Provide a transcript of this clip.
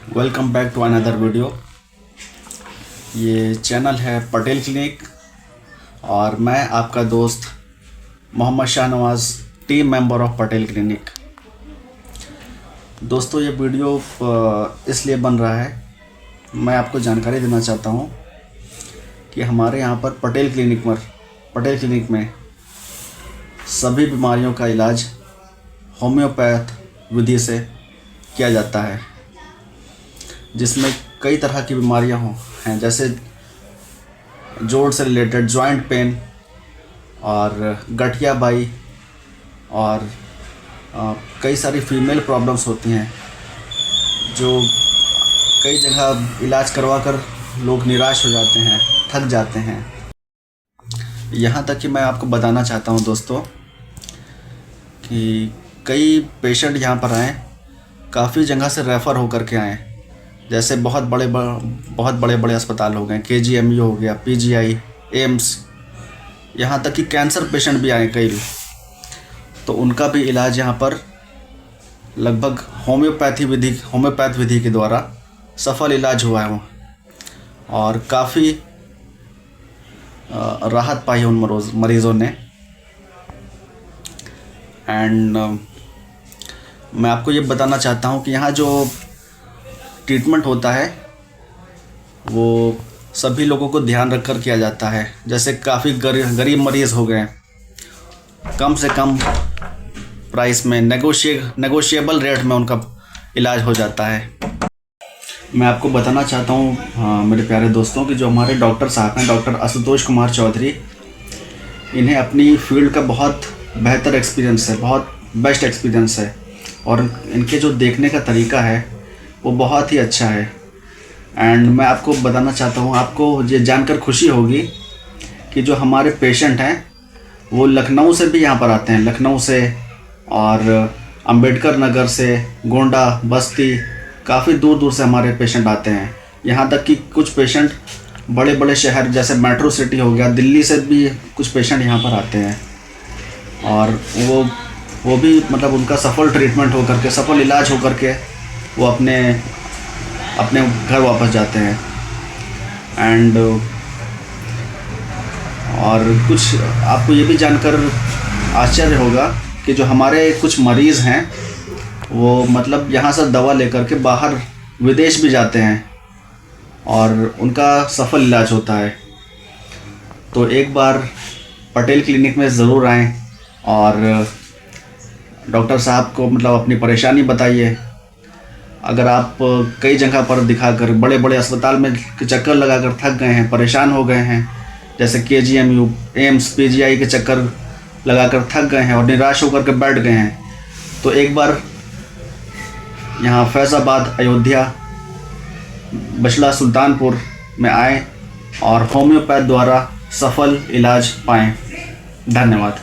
Welcome back to another video. ये channel है Patel clinic और मैं आपका दोस्त Mohammad Shahnawaz, team member of Patel clinic. दोस्तों, ये वीडियो इसलिए बन रहा है, मैं आपको जानकारी देना चाहता हूँ कि हमारे यहाँ पर पटेल क्लिनिक में सभी बीमारियों का इलाज होम्योपैथ विधि से किया जाता है, जिसमें कई तरह की बीमारियां हैं, जैसे जोड़ से रिलेटेड जॉइंट पेन और गठिया बाई और कई सारी फीमेल प्रॉब्लम्स होती हैं, जो कई जगह इलाज करवा कर लोग निराश हो जाते हैं, थक जाते हैं। यहाँ तक कि मैं आपको बताना चाहता हूँ दोस्तों कि कई पेशेंट यहाँ पर आए, काफ़ी जगह से रेफ़र होकर के आए, जैसे बहुत बड़े अस्पताल हो गए, KGMU हो गया, PGI, एम्स, यहाँ तक कि कैंसर पेशेंट भी आए कई, तो उनका भी इलाज यहाँ पर लगभग होम्योपैथ विधि के द्वारा सफल इलाज हुआ है और काफ़ी राहत पाई उन मरीज़ों ने। एंड मैं आपको ये बताना चाहता हूँ कि यहाँ जो ट्रीटमेंट होता है वो सभी लोगों को ध्यान रखकर किया जाता है। जैसे काफ़ी गरीब मरीज़ हो गए, कम से कम प्राइस में नेगोशिएबल रेट में उनका इलाज हो जाता है। मैं आपको बताना चाहता हूँ मेरे प्यारे दोस्तों कि जो हमारे डॉक्टर साहब हैं, डॉक्टर आशुतोष कुमार चौधरी, इन्हें अपनी फील्ड का बहुत बेहतर एक्सपीरियंस है, बहुत बेस्ट एक्सपीरियंस है और इनके जो देखने का तरीका है वो बहुत ही अच्छा है। एंड मैं आपको बताना चाहता हूँ, आपको ये जानकर खुशी होगी कि जो हमारे पेशेंट हैं वो लखनऊ से भी यहाँ पर आते हैं, लखनऊ से और अंबेडकर नगर से, गोंडा, बस्ती, काफ़ी दूर दूर से हमारे पेशेंट आते हैं। यहाँ तक कि कुछ पेशेंट बड़े बड़े शहर जैसे मेट्रो सिटी हो गया, दिल्ली से भी कुछ पेशेंट यहाँ पर आते हैं और वो भी मतलब उनका सफल ट्रीटमेंट हो करके, सफल इलाज हो करके वो अपने घर वापस जाते हैं। एंड और कुछ आपको ये भी जानकर आश्चर्य होगा कि जो हमारे कुछ मरीज़ हैं वो मतलब यहाँ से दवा लेकर के बाहर विदेश भी जाते हैं और उनका सफल इलाज होता है। तो एक बार पटेल क्लिनिक में ज़रूर आएँ और डॉक्टर साहब को मतलब अपनी परेशानी बताइए। अगर आप कई जगह पर दिखाकर, बड़े बड़े अस्पताल में चक्कर लगाकर थक गए हैं, परेशान हो गए हैं, जैसे KGMU, एम्स, PGI के चक्कर लगाकर थक गए हैं और निराश होकर के बैठ गए हैं, तो एक बार यहाँ फैज़ाबाद, अयोध्या, बछला, सुल्तानपुर में आएँ और होम्योपैथ द्वारा सफल इलाज पाएँ। धन्यवाद।